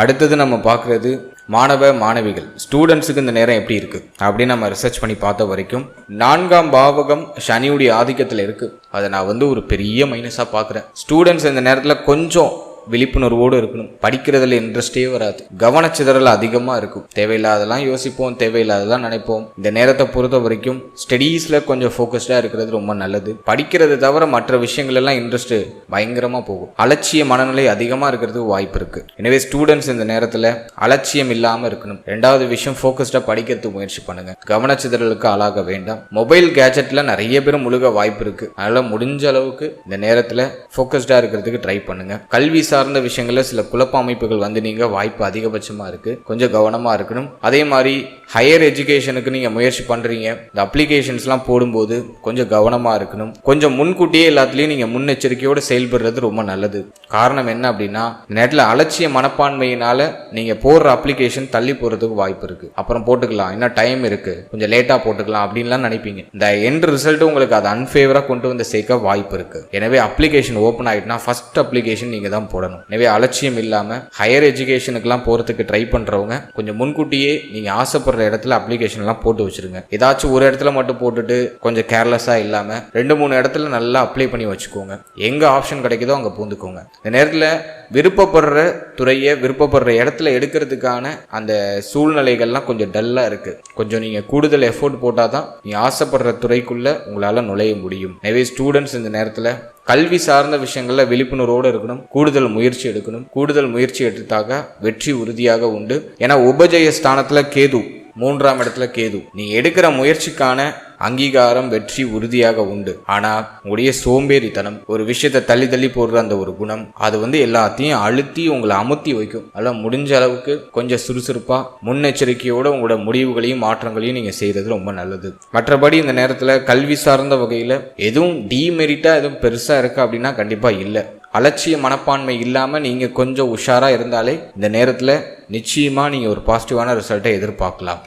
Speaker 1: அடுத்தது நம்ம பார்க்குறது மாணவ மாணவிகள், ஸ்டூடெண்ட்ஸுக்கு இந்த நேரம் எப்படி இருக்கு அப்படின்னு நம்ம ரிசர்ச் பண்ணி பார்த்த வரைக்கும் 4ஆம் பாவகம் சனியுடைய ஆதிக்கத்தில் இருக்கு. அதை நான் ஒரு பெரிய மைனஸாக பார்க்குறேன். ஸ்டூடெண்ட்ஸ் இந்த நேரத்தில் கொஞ்சம் விழிப்புணர்வோடு இருக்கணும். படிக்கிறதுல இன்ட்ரெஸ்டே வராது, கவனச்சிதறல் அதிகமாக இருக்கும். தேவையில்லாதெல்லாம் யோசிப்போம், தேவையில்லாதெல்லாம் நினைப்போம். இந்த நேரத்தை பொறுத்த வரைக்கும் ஸ்டடீஸில் கொஞ்சம் ஃபோக்கஸ்டாக இருக்கிறது ரொம்ப நல்லது. படிக்கிறது தவிர மற்ற விஷயங்கள் எல்லாம் இன்ட்ரெஸ்ட் பயங்கரமாக போகும். அலட்சிய மனநிலை அதிகமாக இருக்கிறதுக்கு வாய்ப்பு இருக்கு. எனவே ஸ்டூடெண்ட்ஸ் இந்த நேரத்தில் அலட்சியம் இல்லாமல் இருக்கணும். 2வது விஷயம், ஃபோக்கஸ்டாக படிக்கிறதுக்கு முயற்சி பண்ணுங்க. கவனச்சிதறலுக்கு ஆளாக வேண்டாம். மொபைல் கேஜெட்டில் நிறைய பேர் முழுக வாய்ப்பு இருக்கு. அதனால முடிஞ்ச அளவுக்கு இந்த நேரத்தில் ஃபோக்கஸ்டாக இருக்கிறதுக்கு ட்ரை பண்ணுங்க. கல்வி சார்ந்த விஷயங்கள்ல சில குழப்ப அமைப்புகள் வந்து நீங்க வாய்ப்பு அதிகபட்சமா இருக்கு. கொஞ்சம் கவனமா இருக்கணும். அதே மாதிரி ஹையர் எஜுகேஷனுக்கு நீங்க முயற்சி பண்றீங்க, இந்த அப்ளிகேஷன்ஸ்லாம் போடும்போது கொஞ்சம் கவனமா இருக்கணும். கொஞ்சம் முன்கூட்டியே எல்லாத்துலயும் நீங்க முன்னெச்சரிக்கையோடு செயல்படுறது ரொம்ப நல்லது. காரணம் என்ன அப்படின்னா, இந்த நேரத்தில் அலட்சிய மனப்பான்மையினால நீங்க போடுற அப்ளிகேஷன் தள்ளி போறதுக்கு வாய்ப்பு இருக்கு. அப்புறம் போட்டுக்கலாம், இன்னும் டைம் இருக்கு, கொஞ்சம் லேட்டா போட்டுக்கலாம் அப்படின்லாம் நினைப்பீங்க. இந்த எண்ட் ரிசல்ட் உங்களுக்கு அது அன்ஃபேவரா கொண்டு வந்து சேர்க்க வாய்ப்பு இருக்கு. எனவே அப்ளிகேஷன் ஓப்பன் ஆயிட்டுனா ஃபர்ஸ்ட் அப்ளிகேஷன் நீங்க தான் போடணும். எனவே அலட்சியம் இல்லாம ஹையர் எஜுகேஷனுக்குலாம் போறதுக்கு ட்ரை பண்றவங்க கொஞ்சம் முன்கூட்டியே நீங்க ஆசைப்படுற இடத்துல அப்ளிகேஷன் எல்லாம் போட்டு வச்சிருங்க. ஏதாச்சும் ஒரு இடத்துல மட்டும் போட்டுட்டு கொஞ்சம் கேர்லெஸ்ஸா இல்லாம 2-3 இடத்துல நல்லா அப்ளை பண்ணி வச்சுக்கோங்க. எங்க ஆப்ஷன் கிடைக்குதோ அங்க பூந்துக்கோங்க. இந்த நேரத்தில் விருப்பப்படுற துறையை விருப்பப்படுற இடத்துல எடுக்கிறதுக்கான அந்த சூழ்நிலைகள்லாம் கொஞ்சம் டல்லா இருக்கு. கொஞ்சம் நீங்க கூடுதல் எஃபோர்ட் போட்டாதான் நீங்க ஆசைப்படுற துறைக்குள்ள உங்களால நுழைய முடியும். எனவே ஸ்டூடெண்ட்ஸ் இந்த நேரத்தில் கல்வி சார்ந்த விஷயங்கள்ல விழிப்புணர்வோடு இருக்கணும். கூடுதல் முயற்சி எடுக்கணும். கூடுதல் முயற்சி எடுத்தாக வெற்றி உறுதியாக உண்டு. ஏன்னா உபஜய ஸ்தானத்துல கேது, 3ஆம் இடத்துல கேது. நீ எடுக்கிற முயற்சிக்கான அங்கீகாரம் வெற்றி உறுதியாக உண்டு. ஆனா உங்களுடைய சோம்பேறித்தனம், ஒரு விஷயத்தை தள்ளி தள்ளி போடுற அந்த ஒரு குணம், அது வந்து எல்லாத்தையும் அழுத்தி உங்களை அமுத்தி வைக்கும். அதெல்லாம் முடிஞ்ச அளவுக்கு கொஞ்சம் சுறுசுறுப்பா முன்னெச்சரிக்கையோட உங்களோட முடிவுகளையும் மாற்றங்களையும் நீங்க செய்யறது ரொம்ப நல்லது. மற்றபடி இந்த நேரத்துல கல்வி சார்ந்த வகையில எதுவும் டீமெரிட்டா எதுவும் பெருசா இருக்கு அப்படின்னா கண்டிப்பா இல்லை. அலட்சிய மனப்பான்மை இல்லாம நீங்க கொஞ்சம் உஷாரா இருந்தாலே இந்த நேரத்துல நிச்சயமா நீங்க ஒரு பாசிட்டிவான ரிசல்ட்டை எதிர்பார்க்கலாம்.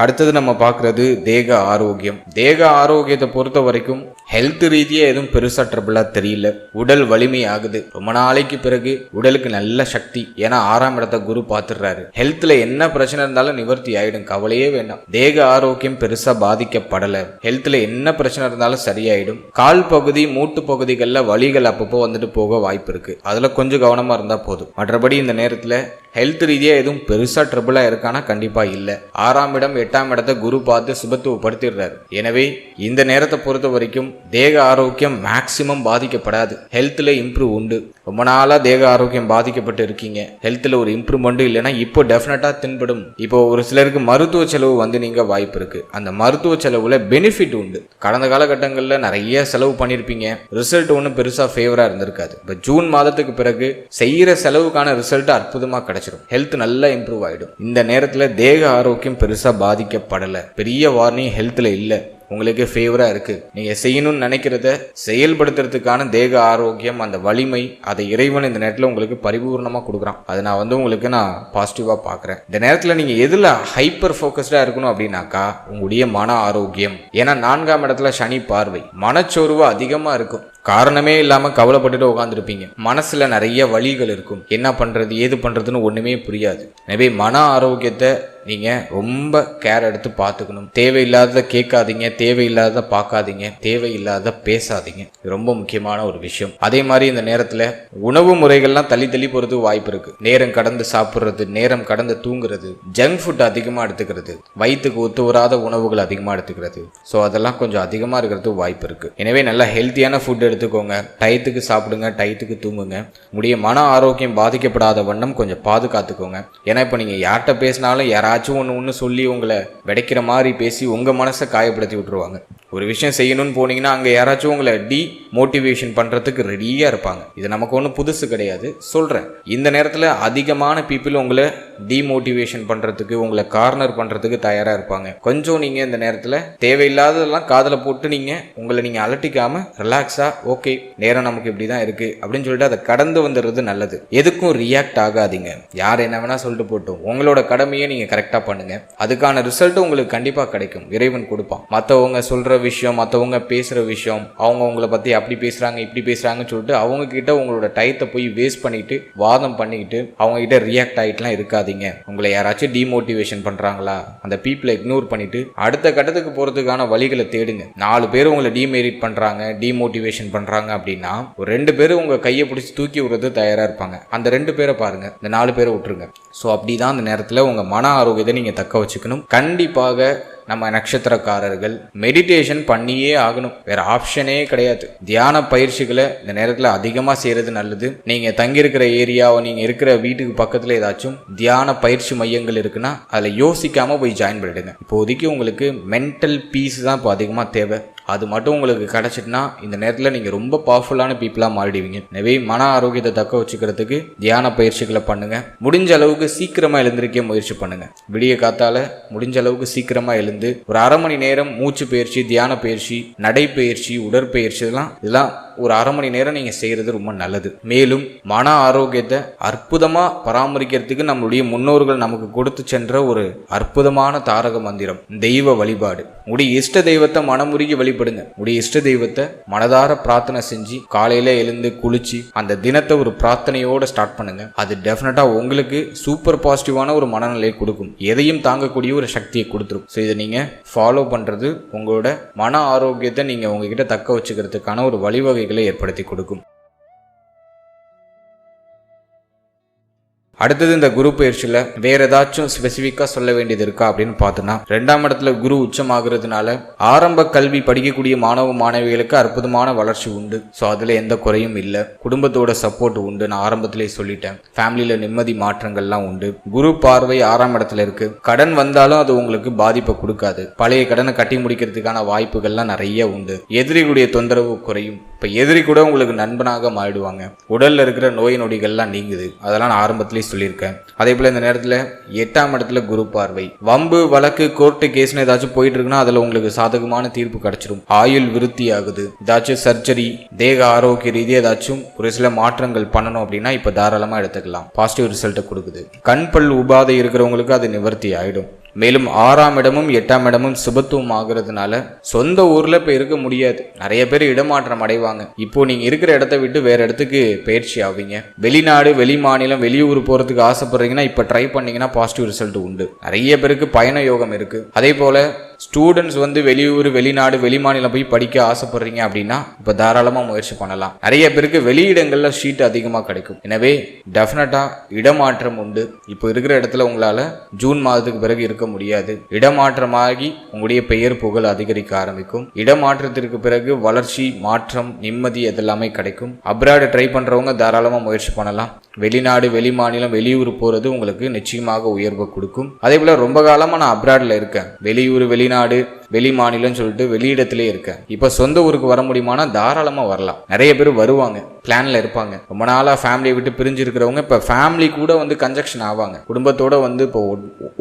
Speaker 1: அடுத்தது நம்ம பார்க்கறது தேக ஆரோக்கியம். தேக ஆரோக்கியத்தை பொறுத்த வரைக்கும் ஹெல்த் ரீதியா எதுவும் பெருசா ட்ரபிளா தெரியல. உடல் வலிமை ஆகுது. ரொம்ப நாளைக்கு பிறகு உடலுக்கு நல்ல சக்தி. ஏன்னா 6ஆம் இடத்தை குரு பார்த்துடுறாரு. ஹெல்த்ல என்ன பிரச்சனை இருந்தாலும் நிவர்த்தி ஆயிடும், கவலையே வேண்டாம். தேக ஆரோக்கியம் பெருசா பாதிக்கப்படல. ஹெல்த்ல என்ன பிரச்சனை இருந்தாலும் சரியாயிடும். கால் பகுதி மூட்டு பகுதிகளில் வலிகள் அப்பப்போ வந்துட்டு போக வாய்ப்பு இருக்கு. அதுல கொஞ்சம் கவனமா இருந்தா போதும். மற்றபடி இந்த நேரத்துல ஹெல்த் ரீதியா எதுவும் பெருசா ட்ரபிளா இருக்கானா கண்டிப்பா இல்ல. 6ஆம் இடம் 8ஆம் இடத்தை குரு பார்த்து சுபத்துவப்படுத்திடுறாரு. எனவே இந்த நேரத்தை பொறுத்த வரைக்கும் தேக ஆரோக்கியம் மேக்சிமம் பாதிக்கப்படாது. ஹெல்த்ல இம்ப்ரூவ் உண்டு. ரொம்ப நாளா தேக ஆரோக்கியம் பாதிக்கப்பட்டு இருக்கீங்க, ஹெல்த்ல ஒரு இம்ப்ரூவ்மெண்ட் இல்லைன்னா இப்போ டெஃபினட்டா தென்படும். இப்போ ஒரு சிலருக்கு மருத்துவ செலவு வந்து நீங்க வாய்ப்பு இருக்கு. அந்த மருத்துவ செலவுல பெனிஃபிட் உண்டு. கடந்த காலகட்டங்களில் நிறைய செலவு பண்ணிருப்பீங்க, ரிசல்ட் ஒன்றும் பெருசா ஃபேவரா இருந்திருக்காது. இப்போ ஜூன் மாதத்துக்கு பிறகு செய்யற செலவுக்கான ரிசல்ட் அற்புதமா கிடைச்சிடும். ஹெல்த் நல்லா இம்ப்ரூவ் ஆயிடும். இந்த நேரத்துல தேக ஆரோக்கியம் பெருசா பாதிக்கப்படல. பெரிய வார்னிங் ஹெல்த்ல இல்ல, உங்களுக்கு ஃபேவரா இருக்கு. நீங்க செய்யணும்னு நினைக்கிறத செயல்படுத்துறதுக்கான தேக ஆரோக்கியம், அந்த வலிமை, அதை இறைவன் இந்த நேரத்தில் உங்களுக்கு பரிபூர்ணமா கொடுக்குறான். அதை நான் வந்து உங்களுக்கு நான் பாசிட்டிவா பாக்குறேன். இந்த நேரத்தில் நீங்க எதுல ஹைப்பர் ஃபோக்கஸ்டா இருக்கணும் அப்படின்னாக்கா உங்களுடைய மன ஆரோக்கியம். ஏன்னா 4ஆம் இடத்துல சனி பார்வை, மனச்சோர்வு அதிகமா இருக்கும். காரணமே இல்லாம கவலைப்பட்டுட்டு உட்காந்துருப்பீங்க. மனசுல நிறைய வலிகள் இருக்கும். என்ன பண்றது ஏது பண்றதுன்னு ஒண்ணுமே புரியாது. எனவே மன ஆரோக்கியத்தை நீங்க ரொம்ப கேர் எடுத்து பார்த்துக்கணும். தேவையில்லாத கேட்காதீங்க, தேவையில்லாத பார்க்காதீங்க, தேவையில்லாத பேசாதீங்க. இது ரொம்ப முக்கியமான ஒரு விஷயம். அதே மாதிரி இந்த நேரத்துல உணவு முறைகள்லாம் தள்ளி தள்ளி போறதுக்கு வாய்ப்பு இருக்கு. நேரம் கடந்து சாப்பிடுறது, நேரம் கடந்து தூங்குறது, ஜங்க் ஃபுட் அதிகமா எடுத்துக்கிறது, வயிற்றுக்கு ஒத்து வராத உணவுகள் அதிகமா எடுத்துக்கிறது, ஸோ அதெல்லாம் கொஞ்சம் அதிகமா இருக்கிறதுக்கு வாய்ப்பு இருக்கு. எனவே நல்லா ஹெல்த்தியான ஃபுட் எடுத்துக்கோங்க, டயத்துக்கு சாப்பிடுங்க, டயத்துக்கு தூங்குங்க. உடைய மன ஆரோக்கியம் பாதிக்கப்படாத வண்ணம் கொஞ்சம் பாதுகாத்துக்கோங்க. ஏன்னா இப்போ நீங்க யார்கிட்ட பேசினாலும் யாராச்சும் ஒன்று சொல்லி உங்களை விடைக்கிற மாதிரி பேசி உங்க மனசை காயப்படுத்தி விட்டுருவாங்க. ஒரு விஷயம் செய்யணும்னு போனீங்கன்னா அங்கே யாராச்சும் உங்களை மோட்டிவேஷன் பண்றதுக்கு ரெடியா இருப்பாங்க. இது நமக்கு ஒன்றும் புதுசு கிடையாது, சொல்றேன். இந்த நேரத்தில் அதிகமான பீப்புள் உங்களை டிமோட்டிவேஷன் பண்றதுக்கு, உங்களை கார்னர் பண்றதுக்கு தயாரா இருப்பாங்க. கொஞ்சம் நீங்க இந்த நேரத்தில் தேவையில்லாததெல்லாம் காதில் போட்டு உங்களை நீங்க அலட்டிக்காம ரிலாக்ஸா, ஓகே நேரம் நமக்கு இப்படிதான் இருக்கு அப்படின்னு சொல்லிட்டு அதை கடந்து வந்துடுறது நல்லது. எதுக்கும் ரியாக்ட் ஆகாதீங்க. யார் என்ன வேணா சொல்லிட்டு போட்டோம், உங்களோட கடமையை நீங்க கரெக்டா பண்ணுங்க. அதுக்கான ரிசல்ட் உங்களுக்கு கண்டிப்பா கிடைக்கும், இறைவன் கொடுப்பான். மற்றவங்க சொல்ற விஷயம், மற்றவங்க பேசுற விஷயம், அவங்க உங்களை பத்தி அப்படி பேசுறாங்க இப்படி பேசுறாங்கன்னு சொல்லிட்டு அவங்க கிட்ட உங்களோட டயத்தை போய் வேஸ்ட் பண்ணிட்டு வாதம் பண்ணிக்கிட்டு அவங்க கிட்ட ரியாக்ட் ஆகிட்டுலாம் இருக்காதீங்க. உங்களை யாராச்சும் டிமோட்டிவேஷன் பண்றாங்களா, அந்த பீப்புளை இக்னோர் பண்ணிட்டு அடுத்த கட்டத்துக்கு போறதுக்கான வழிகளை தேடுங்க. 4 பேர் உங்களை டிமெரிட் பண்றாங்க, டிமோட்டிவேஷன் பண்றாங்க அப்படின்னா ஒரு 2 பேர் உங்க கையை பிடிச்சி தூக்கி விடுறது தயாரா இருப்பாங்க. அந்த 2 பேரை பாருங்க, இந்த 4 பேரை விட்டுருங்க. ஸோ அப்படிதான் அந்த நேரத்தில் உங்க மன ஆரோக்கியத்தை நீங்க தக்க வச்சுக்கணும். கண்டிப்பாக நம்ம நட்சத்திரக்காரர்கள் மெடிடேஷன் பண்ணியே ஆகணும், வேற ஆப்ஷனே கிடையாது. தியான பயிற்சிகளை இந்த நேரத்தில் அதிகமாக செய்யறது நல்லது. நீங்க தங்கியிருக்கிற ஏரியாவோ நீங்க இருக்கிற வீட்டுக்கு பக்கத்துல ஏதாச்சும் தியான பயிற்சி மையங்கள் இருக்குன்னா அதில் யோசிக்காம போய் ஜாயின் பண்ணிடுங்க. இப்போதைக்கு உங்களுக்கு மென்டல் பீஸ் தான் இப்போ அதிகமாக தேவை. அது மட்டும் உங்களுக்கு கிடைச்சிட்டுனா இந்த நேரத்தில் நீங்கள் ரொம்ப பவர்ஃபுல்லான பீப்புளாக மாறிடுவீங்க. எனவே மன ஆரோக்கியத்தை தக்க வச்சுக்கிறதுக்கு தியான பயிற்சிகளை பண்ணுங்க. முடிஞ்ச அளவுக்கு சீக்கிரமாக எழுந்திருக்க முயற்சி பண்ணுங்க. விடிய காத்தால முடிஞ்ச அளவுக்கு சீக்கிரமாக எழுந்து ஒரு அரை மணி நேரம் மூச்சு பயிற்சி, தியான பயிற்சி, நடைப்பயிற்சி, உடற்பயிற்சி இதெல்லாம் ஒரு அரை மணி நேரம் நீங்க செய்யறது ரொம்ப நல்லது. மேலும் மன ஆரோக்கியத்தை அற்புதமா பராமரிக்கிறதுக்கு நம்மளுடைய முன்னோர்கள் நமக்கு கொடுத்து சென்ற ஒரு அற்புதமான தாரக மந்திரம் தெய்வ வழிபாடு. உடைய இஷ்ட தெய்வத்தை மனமுருகி வழிபடுங்க. உடைய இஷ்ட தெய்வத்தை மனதார பிரார்த்தனை செஞ்சு காலையில எழுந்து குளிச்சு அந்த தினத்தை ஒரு பிரார்த்தனையோட ஸ்டார்ட் பண்ணுங்க. அது டெஃபினட்டா உங்களுக்கு சூப்பர் பாசிட்டிவான ஒரு மனநிலையை கொடுக்கும். எதையும் தாங்கக்கூடிய ஒரு சக்தியை கொடுத்துரும். ஸோ இதை நீங்க ஃபாலோ பண்றது உங்களோட மன ஆரோக்கியத்தை நீங்க உங்ககிட்ட தக்க வச்சுக்கிறதுக்கான ஒரு வழிவகை ஏற்படுத்தி கொடுக்கும். அடுத்தது இந்த குரு பயிற்சியில் வேற ஏதாச்சும் ஸ்பெசிஃபிக்கா சொல்ல வேண்டியது இருக்கா அப்படின்னு பார்த்தோன்னா, 2ஆம் இடத்துல குரு உச்சமாகிறதுனால ஆரம்ப கல்வி படிக்கக்கூடிய மாணவ மாணவிகளுக்கு அற்புதமான வளர்ச்சி உண்டு. ஸோ அதுல எந்த குறையும் இல்லை. குடும்பத்தோட சப்போர்ட் உண்டு. நான் ஆரம்பத்திலே சொல்லிட்டேன். ஃபேமிலியில நிம்மதி மாற்றங்கள்லாம் உண்டு. குரு பார்வை 6ஆம் இடத்துல இருக்கு. கடன் வந்தாலும் அது உங்களுக்கு பாதிப்பை கொடுக்காது. பழைய கடனை கட்டி முடிக்கிறதுக்கான வாய்ப்புகள்லாம் நிறைய உண்டு. எதிரிகளுடைய தொந்தரவு குறையும். இப்ப எதிரி கூட உங்களுக்கு நண்பனாக மாறிடுவாங்க. உடல்ல இருக்கிற நோய் நொடிகள்லாம் நீங்குது. அதெல்லாம் நான் ஆரம்பத்திலே சொல்லியிருக்கேன். அதே போல இந்த நேரத்தில் 8ஆம் இடத்துல குரு பார்வை. வம்பு வழக்கு கோர்ட்டு கேஸ்னு ஏதாச்சும் போயிட்டு இருக்குன்னா அதுல உங்களுக்கு சாதகமான தீர்ப்பு கிடைச்சிடும். ஆயுள் விருத்தி ஆகுது. ஏதாச்சும் சர்ஜரி, தேக ஆரோக்கிய ரீதியாக ஏதாச்சும் ஒரு சில மாற்றங்கள் பண்ணணும் அப்படின்னா இப்ப தாராளமா எடுத்துக்கலாம். பாசிட்டிவ் ரிசல்ட்டை கொடுக்குது. கண் பல் உபாதை இருக்கிறவங்களுக்கு அது நிவர்த்தி ஆயிடும். மேலும் 6ஆம் இடமும் 8ஆம் இடமும் சுபத்துவம் ஆகுறதுனால சொந்த ஊர்ல இப்ப இருக்க முடியாது. நிறைய பேர் இடமாற்றம் அடைவாங்க. இப்போ நீங்க இருக்கிற இடத்த விட்டு வேற இடத்துக்கு பயிற்சி ஆவீங்க. வெளிநாடு, வெளி மாநிலம், வெளியூர் போறதுக்கு ஆசைப்படுறீங்கன்னா இப்ப ட்ரை பண்ணீங்கன்னா பாசிட்டிவ் ரிசல்ட் உண்டு. நிறைய பேருக்கு பயண யோகம் இருக்கு. அதே போல ஸ்டூடெண்ட்ஸ் வெளியூர், வெளிநாடு, வெளி மாநிலம் போய் படிக்க ஆசைப்படுறீங்க அப்படின்னா இப்ப தாராளமா முயற்சி பண்ணலாம். நிறைய பேருக்கு வெளியிடங்கள்ல ஷீட் அதிகமா கிடைக்கும். எனவே டெஃபினட்டா இடமாற்றம் உண்டு. இப்போ இருக்கிற இடத்துல உங்களால ஜூன் மாதத்துக்கு பிறகு இருக்க முடியாது. இடமாற்றமாகி உங்களுடைய பெயர் புகழ் அதிகரிக்க ஆரம்பிக்கும். இடமாற்றத்திற்கு பிறகு வளர்ச்சி, மாற்றம், நிம்மதி இதெல்லாமே கிடைக்கும். அப்ராட் ட்ரை பண்றவங்க தாராளமா முயற்சி பண்ணலாம். வெளிநாடு, வெளி மாநிலம், வெளியூர் போறது உங்களுக்கு நிச்சயமாக உயர்வு கொடுக்கும். அதே போல ரொம்ப காலமா நான் அப்ராட்ல இருக்கேன். வெளியூர், வெளிநாடு, வெளி மாநிலம் சொல்லிட்டு வெளியிடத்திலே இருக்கேன். இப்ப சொந்த ஊருக்கு வர முடியுமானா தாராளமா வரலாம். நிறைய பேர் வருவாங்க, பிளான்ல இருப்பாங்க. ரொம்ப நாளா ஃபேமிலியை விட்டு பிரிஞ்சு இருக்கிறவங்க இப்ப ஃபேமிலி கூட கன்ஜெக்ஷன் ஆவாங்க. குடும்பத்தோட இப்போ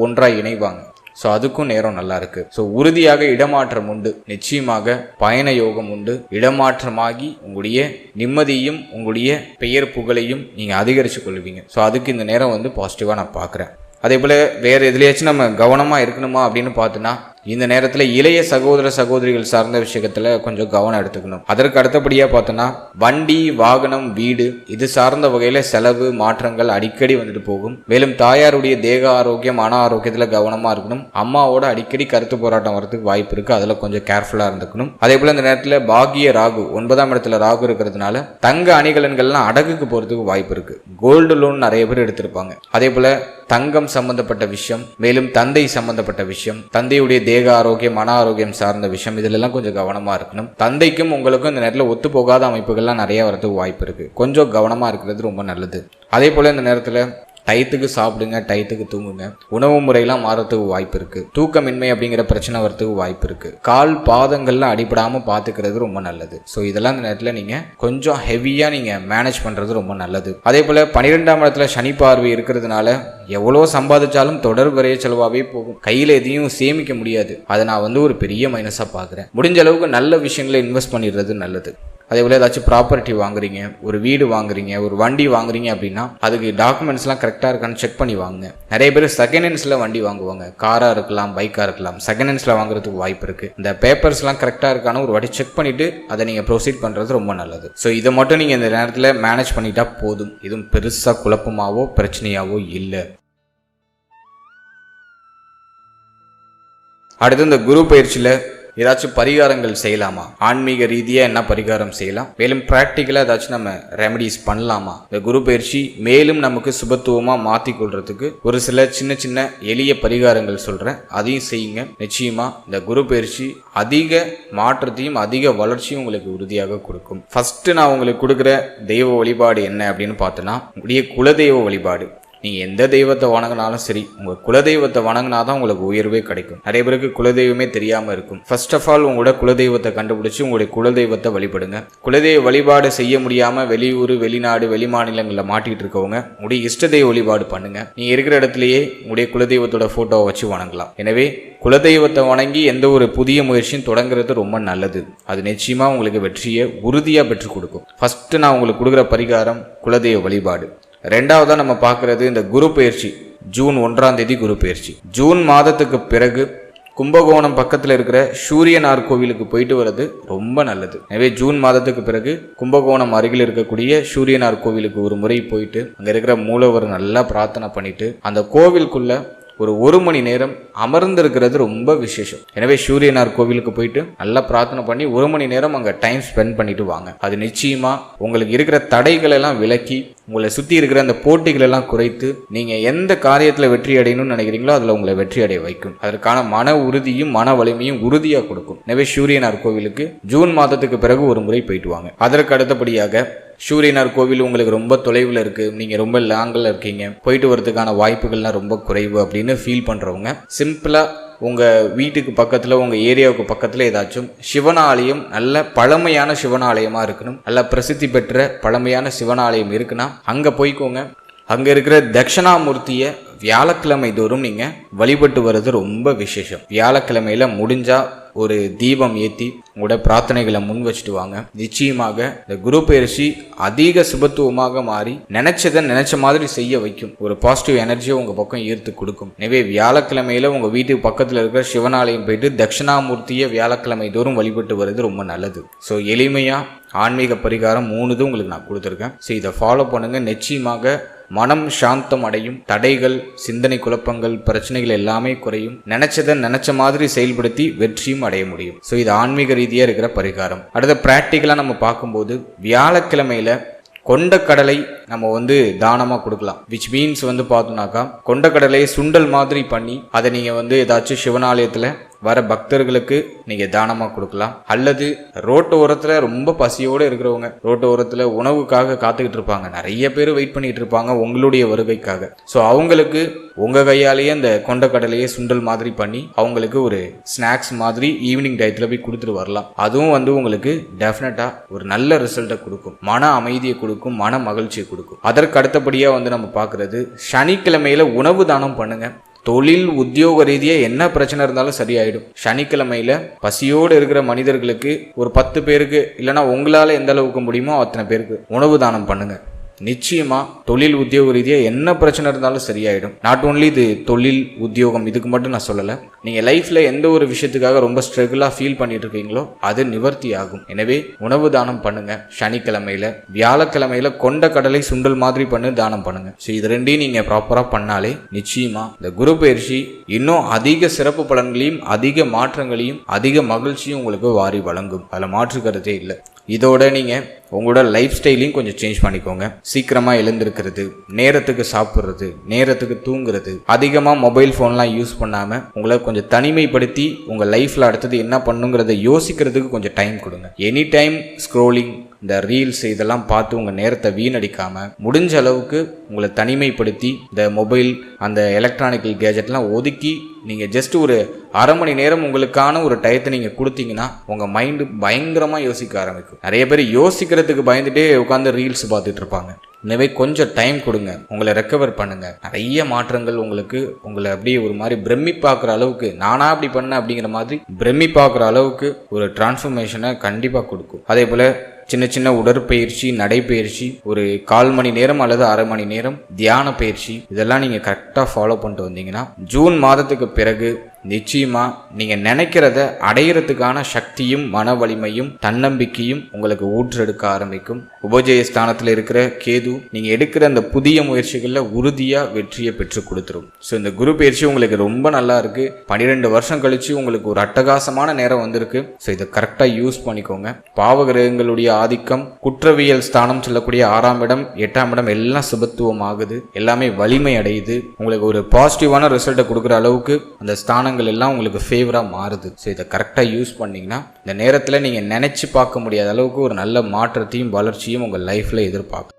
Speaker 1: ஒன்றா இணைவாங்க. ஸோ அதுக்கும் நேரம் நல்லா இருக்கு. ஸோ உறுதியாக இடமாற்றம் உண்டு. நிச்சயமாக பயண யோகம் உண்டு. இடமாற்றமாகி உங்களுடைய நிம்மதியும் உங்களுடைய பெயர் புகழையும் நீங்க அதிகரிச்சு கொள்வீங்க. ஸோ அதுக்கு இந்த நேரம் பாசிட்டிவா நான் பார்க்குறேன். அதே போல வேற எதுலையாச்சும் நம்ம கவனமா இருக்கணுமா அப்படின்னு பார்த்தோன்னா, இந்த நேரத்தில் இளைய சகோதர சகோதரிகள் சார்ந்த விஷயத்துல கொஞ்சம் கவனம் எடுத்துக்கணும். அதற்கு அடுத்தபடியா பார்த்தோன்னா, வண்டி, வாகனம், வீடு இது சார்ந்த வகையில செலவு மாற்றங்கள் அடிக்கடி போகும். மேலும் தாயாருடைய தேக ஆரோக்கியம், மன ஆரோக்கியத்துல கவனமா இருக்கணும். அம்மாவோட அடிக்கடி கருத்து போராட்டம் வரதுக்கு வாய்ப்பு இருக்கு. அதுல கொஞ்சம் கேர்ஃபுல்லா இருந்துக்கணும். அதே போல இந்த நேரத்தில் பாகிய ராகு 9ஆம் இடத்துல ராகு இருக்கிறதுனால தங்க அணிகலன்கள்லாம் அடகுக்கு போறதுக்கு வாய்ப்பு இருக்கு. கோல்டு லோன் நிறைய பேர் எடுத்திருப்பாங்க. அதே போல தங்கம் சம்பந்தப்பட்ட விஷயம், மேலும் தந்தை சம்பந்தப்பட்ட விஷயம், தந்தையுடைய தேக ஆரோக்கியம், மன ஆரோக்கியம் சார்ந்த விஷயம் இதுல கொஞ்சம் கவனமா இருக்கணும். தந்தைக்கும் உங்களுக்கும் இந்த நேரத்தில் ஒத்து போகாத அமைப்புகள்லாம் நிறைய வரதுக்கு வாய்ப்பு இருக்கு. கொஞ்சம் கவனமா இருக்கிறது ரொம்ப நல்லது. அதே போல இந்த நேரத்தில் டயத்துக்கு சாப்பிடுங்க, டயத்துக்கு தூங்குங்க. உணவு முறையெல்லாம் மாறத்துக்கு வாய்ப்பு இருக்கு. தூக்கமின்மை அப்படிங்கிற பிரச்சனை வரத்துக்கு வாய்ப்பு இருக்கு. கால் பாதங்கள்லாம் அடிபடாம பாத்துக்கிறது ரொம்ப நல்லது. ஸோ இதெல்லாம் இந்த நேரத்தில் நீங்க கொஞ்சம் ஹெவியா நீங்க மேனேஜ் பண்றது ரொம்ப நல்லது. அதே போல 12ஆம் இடத்துல சனி பார்வை இருக்கிறதுனால எவ்வளோ சம்பாதிச்சாலும் தொடர் வரைய செலவாகவே போகும். கையில் எதையும் சேமிக்க முடியாது. அதை நான் ஒரு பெரிய மைனஸாக பார்க்குறேன். முடிஞ்ச அளவுக்கு நல்ல விஷயங்களை இன்வெஸ்ட் பண்ணிடுறது நல்லது. அதே போல ஏதாச்சும் ப்ராப்பர்ட்டி வாங்குறீங்க, ஒரு வீடு வாங்குறீங்க, ஒரு வண்டி வாங்குறீங்க அப்படின்னா அதுக்கு டாக்குமெண்ட்ஸ்லாம் கரெக்டாக இருக்கான்னு செக் பண்ணி வாங்குங்க. நிறைய பேர் செகண்ட் ஹேண்ட்ஸில் வண்டி வாங்குவாங்க. காராக இருக்கலாம், பைக்காக இருக்கலாம். செகண்ட் ஹேண்ட்ஸில் வாங்குறதுக்கு வாய்ப்பு இருக்குது. இந்த பேப்பர்ஸ்லாம் கரெக்டாக இருக்கான்னு ஒரு வாட்டி செக் பண்ணிவிட்டு அதை நீங்கள் ப்ரொசீட் பண்ணுறது ரொம்ப நல்லது. ஸோ இதை மட்டும் நீங்கள் இந்த நேரத்தில் மேனேஜ் பண்ணிட்டா போதும். இதுவும் பெருசாக குழப்பமாவோ பிரச்சனையாவோ இல்லை. அடுத்து இந்த குரு பயிற்சியில் ஏதாச்சும் பரிகாரங்கள் செய்யலாமா? ஆன்மீக ரீதியா என்ன பரிகாரம் செய்யலாம்? மேலும் பிராக்டிக்கலா ஏதாச்சும் நம்ம ரெமடிஸ் பண்ணலாமா? இந்த குரு பயிற்சி மேலும் நமக்கு சுபத்துவமா மாத்தி கொள்றதுக்கு ஒரு சில சின்ன சின்ன எளிய பரிகாரங்கள் சொல்றேன். அதையும் செய்யுங்க. நிச்சயமா இந்த குரு பயிற்சி அதிக மாற்றத்தையும் அதிக வளர்ச்சியும் உங்களுக்கு உறுதியாக கொடுக்கும். ஃபர்ஸ்ட் நான் உங்களுக்கு கொடுக்குற தெய்வ வழிபாடு என்ன அப்படின்னு பார்த்தோன்னா, உங்களுடைய குலதெய்வ வழிபாடு. நீங்கள் எந்த தெய்வத்தை வணங்கினாலும் சரி, உங்கள் குலதெய்வத்தை வணங்கினாதான் உங்களுக்கு உயர்வே கிடைக்கும். நிறைய பேருக்கு குலதெய்வமே தெரியாமல் இருக்கும். ஃபர்ஸ்ட் ஆஃப் ஆல் உங்களோட குலதெய்வத்தை கண்டுபிடிச்சி உங்களுடைய குலதெய்வத்தை வழிபடுங்க. குலதெய்வ வழிபாடு செய்ய முடியாமல் வெளியூர், வெளிநாடு, வெளி மாநிலங்களில் மாட்டிகிட்டு இருக்கவங்க உங்களுடைய இஷ்ட தெய்வ வழிபாடு பண்ணுங்க. நீங்கள் இருக்கிற இடத்துலையே உங்களுடைய குலதெய்வத்தோட ஃபோட்டோவை வச்சு வணங்கலாம். எனவே குலதெய்வத்தை வணங்கி எந்த ஒரு புதிய முயற்சியும் தொடங்குறது ரொம்ப நல்லது. அது நிச்சயமாக உங்களுக்கு வெற்றியை உறுதியாக பெற்றுக் கொடுக்கும். ஃபர்ஸ்ட் நான் உங்களுக்கு கொடுக்குற பரிகாரம் குலதெய்வ வழிபாடு. ரெண்டாவதாக நம்ம பார்க்குறது இந்த குரு பயிற்சி. ஜூன் 1ஆம் தேதி குரு பயிற்சி. ஜூன் மாதத்துக்கு பிறகு கும்பகோணம் பக்கத்தில் இருக்கிற சூரியனார் கோவிலுக்கு போயிட்டு வர்றது ரொம்ப நல்லது. எனவே ஜூன் மாதத்துக்கு பிறகு கும்பகோணம் அருகில் இருக்கக்கூடிய சூரியனார் கோவிலுக்கு ஒரு முறை போயிட்டு அங்கே இருக்கிற மூலவர் நல்லா பிரார்த்தனை பண்ணிட்டு அந்த கோவிலுக்குள்ள ஒரு மணி நேரம் அமர்ந்திருக்கிறது ரொம்ப விசேஷம். எனவே சூரியனார் கோவிலுக்கு போயிட்டு நல்லா பிரார்த்தனை பண்ணி 1 மணி நேரம் அங்கே டைம் ஸ்பெண்ட் பண்ணிட்டு வாங்க. அது நிச்சயமா உங்களுக்கு இருக்கிற தடைகள் எல்லாம் விலக்கி உங்களை சுற்றி இருக்கிற அந்த போட்டிகள் எல்லாம் குறைத்து நீங்கள் எந்த காரியத்தில் வெற்றி அடையணும்னு நினைக்கிறீங்களோ அதில் உங்களை வெற்றி அடைய வைக்கும். அதற்கான மன உறுதியும் மன வலிமையும் உறுதியாக கொடுக்கும். எனவே சூரியனார் கோவிலுக்கு ஜூன் மாதத்துக்கு பிறகு ஒரு முறை போயிட்டு வாங்க. அதற்கு அடுத்தபடியாக சூரியனார் கோவில் உங்களுக்கு ரொம்ப தொலைவில் இருக்குது, நீங்கள் ரொம்ப லாங்கில் இருக்கீங்க, போயிட்டு வரதுக்கான வாய்ப்புகள்லாம் ரொம்ப குறைவு அப்படின்னு ஃபீல் பண்ணுறவங்க சிம்பிளாக உங்கள் வீட்டுக்கு பக்கத்தில், உங்கள் ஏரியாவுக்கு பக்கத்தில் ஏதாச்சும் சிவனாலயம், நல்ல பழமையான சிவனாலயமாக இருக்கணும், நல்ல பிரசித்தி பெற்ற பழமையான சிவனாலயம் இருக்குன்னா அங்கே போய்க்கோங்க. அங்கே இருக்கிற தட்சிணாமூர்த்தியை வியாழக்கிழமை தோறும் நீங்கள் வழிபட்டு வர்றது ரொம்ப விசேஷம். வியாழக்கிழமையில் முடிஞ்சால் ஒரு தீபம் ஏற்றி உங்களோட பிரார்த்தனைகளை முன் வச்சுட்டு வாங்க. நிச்சயமாக இந்த குரு பயிற்சி அதிக சுபத்துவமாக மாறி நினைச்சதை நினைச்ச மாதிரி செய்ய வைக்கும். ஒரு பாசிட்டிவ் எனர்ஜியை உங்கள் பக்கம் ஈர்த்து கொடுக்கும். எனவே வியாழக்கிழமையில் உங்கள் வீட்டுக்கு பக்கத்தில் இருக்கிற சிவனாலயம் போயிட்டு தட்சிணாமூர்த்தியை வியாழக்கிழமை தோறும் வழிபட்டு வர்றது ரொம்ப நல்லது. ஸோ எளிமையாக ஆன்மீக பரிகாரம் 3 உங்களுக்கு நான் கொடுத்துருக்கேன். ஸோ இதை ஃபாலோ பண்ணுங்கள். நிச்சயமாக மனம் சாந்தம் அடையும். தடைகள், சிந்தனை குழப்பங்கள், பிரச்சனைகள் எல்லாமே குறையும். நினைச்சதை நினைச்ச மாதிரி செயல்படுத்தி வெற்றியும் அடைய முடியும். ஸோ இது ஆன்மீக ரீதியாக இருக்கிற பரிகாரம். அடுத்த ப்ராக்டிக்கலாக நம்ம பார்க்கும்போது வியாழக்கிழமையில கொண்டக்கடலை நம்ம தானமாக கொடுக்கலாம். விச் மீன்ஸ் பார்த்தோம்னாக்கா கொண்டக்கடலையை சுண்டல் மாதிரி பண்ணி அதை நீங்கள் ஏதாச்சும் சிவனாலயத்தில் வர பக்தர்களுக்கு நீங்கள் தானமாக கொடுக்கலாம். அல்லது ரோட்டு ஓரத்தில் ரொம்ப பசியோடு இருக்கிறவங்க, ரோட்டு ஓரத்தில் உணவுக்காக காத்துக்கிட்டு இருப்பாங்க, நிறைய பேர் வெயிட் பண்ணிட்டு இருப்பாங்க உங்களுடைய வருகைக்காக. ஸோ அவங்களுக்கு உங்கள் கையாலேயே அந்த கொண்டக்கடலையே சுண்டல் மாதிரி பண்ணி அவங்களுக்கு ஒரு ஸ்நாக்ஸ் மாதிரி ஈவினிங் டயத்தில் போய் கொடுத்துட்டு வரலாம். அதுவும் உங்களுக்கு டெஃபினட்டாக ஒரு நல்ல ரிசல்ட்டை கொடுக்கும், மன அமைதியை கொடுக்கும், மன மகிழ்ச்சியை கொடுக்கும். அதற்கு அடுத்தபடியாக நம்ம பார்க்குறது சனிக்கிழமையில் உணவு தானம் பண்ணுங்க. தொழில் உத்தியோக ரீதியாக என்ன பிரச்சனை இருந்தாலும் சரியாயிடும். சனிக்கிழமையில பசியோடு இருக்கிற மனிதர்களுக்கு ஒரு 10 பேருக்கு இல்லைனா உங்களால் எந்த அளவுக்கு முடியுமோ அத்தனை பேருக்கு உணவு தானம் பண்ணுங்க. நிச்சயமா தொழில் உத்தியோக ரீதியாக என்ன பிரச்சனை இருந்தாலும் சரியாயிடும். நாட் ஓன்லி இது தொழில் உத்தியோகம் இதுக்கு மட்டும் நான் சொல்லலை. நீங்கள் லைஃப்ல எந்த ஒரு விஷயத்துக்காக ரொம்ப ஸ்ட்ரகிளாக ஃபீல் பண்ணிட்டு இருக்கீங்களோ அது நிவர்த்தி ஆகும். எனவே உணவு தானம் பண்ணுங்க. சனிக்கிழமையில, வியாழக்கிழமையில கொண்ட கடலை சுண்டல் மாதிரி தானம் பண்ணுங்க. ஸோ இது ரெண்டையும் நீங்க ப்ராப்பராக பண்ணாலே நிச்சயமா இந்த குரு பயிற்சி இன்னும் அதிக சிறப்பு பலன்களையும் அதிக மாற்றங்களையும் அதிக மகிழ்ச்சியும் உங்களுக்கு வாரி வழங்கும். அதில் மாற்று கருத்தே இல்லை. இதோட நீங்கள் உங்களோட லைஃப் ஸ்டைலையும் கொஞ்சம் சேஞ்ச் பண்ணிக்கோங்க. சீக்கிரமாக எழுந்திருக்கிறது, நேரத்துக்கு சாப்பிட்றது, நேரத்துக்கு தூங்குறது, அதிகமாக மொபைல் ஃபோன்லாம் யூஸ் பண்ணாமல் உங்களை கொஞ்சம் தனிமைப்படுத்தி உங்கள் லைஃப்பில் அடுத்தது என்ன பண்ணுங்கிறத யோசிக்கிறதுக்கு கொஞ்சம் டைம் கொடுங்க. எனி டைம் ஸ்க்ரோலிங், இந்த ரீல்ஸ் இதெல்லாம் பார்த்து உங்கள் நேரத்தை வீணடிக்காமல் முடிஞ்ச அளவுக்கு உங்களை தனிமைப்படுத்தி இந்த மொபைல், அந்த எலக்ட்ரானிக்கல் கேஜெட்லாம் ஒதுக்கி நீங்கள் ஜஸ்ட் ஒரு அரை மணி நேரம் உங்களுக்கான ஒரு டயத்தை நீங்கள் கொடுத்தீங்கன்னா உங்கள் மைண்டு பயங்கரமாக யோசிக்க ஆரம்பிக்கும். நிறைய பேர் யோசிக்கிறதுக்கு பயந்துட்டே உட்காந்து ரீல்ஸ் பார்த்துட்டு இருப்பாங்க. எனவே கொஞ்சம் டைம் கொடுங்க, உங்களை ரெக்கவர் பண்ணுங்க. நிறைய மாற்றங்கள் உங்களை அப்படியே ஒரு மாதிரி பிரமிப்பாக்குற அளவுக்கு, நானா அப்படி பண்ணேன் அப்படிங்கிற மாதிரி பிரமிப்பாக்குற அளவுக்கு ஒரு டிரான்ஸ்ஃபர்மேஷனை கண்டிப்பாக கொடுக்கும். அதே போல் சின்ன சின்ன உடற்பயிற்சி, நடைப்பயிற்சி, ஒரு 1/4 மணி நேரம் அல்லது அரை மணி நேரம் தியான பயிற்சி, இதெல்லாம் நீங்கள் கரெக்டாக ஃபாலோ பண்ணிட்டு வந்தீங்கன்னா ஜூன் மாதத்துக்கு பிறகு நிச்சயமா நீங்க நினைக்கிறத அடையிறதுக்கான சக்தியும் மன வலிமையும் தன்னம்பிக்கையும் உங்களுக்கு ஊற்றெடுக்க ஆரம்பிக்கும். உபஜய ஸ்தானத்தில் இருக்கிற கேது நீங்க எடுக்கிற அந்த புதிய முயற்சிகள்ல உறுதியா வெற்றியை பெற்று கொடுத்துரும். ஸோ இந்த குரு பயிற்சி உங்களுக்கு ரொம்ப நல்லா இருக்கு. 12 வருஷம் கழிச்சு உங்களுக்கு ஒரு அட்டகாசமான நேரம் வந்திருக்கு. ஸோ இதை கரெக்டா யூஸ் பண்ணிக்கோங்க. பாவகிரகங்களுடைய ஆதிக்கம், குற்றவியல் ஸ்தானம் சொல்லக்கூடிய 6ஆம் இடம், 8ஆம் இடம் எல்லாம் சுபத்துவம் ஆகுது, எல்லாமே வலிமை அடையுது. உங்களுக்கு ஒரு பாசிட்டிவான ரிசல்ட்டை கொடுக்குற அளவுக்கு அந்த ஸ்தானங்கள் எல்லாம் உங்களுக்கு ஃபேவரா மாறுது. ஸோ இதை கரெக்டாக யூஸ் பண்ணீங்கன்னா இந்த நேரத்தில் நீங்கள் நினைச்சு பார்க்க முடியாத அளவுக்கு ஒரு நல்ல மாற்றத்தையும் வளர்ச்சியும் உங்கள் லைஃப்ல எதிர்பார்க்கலாம்.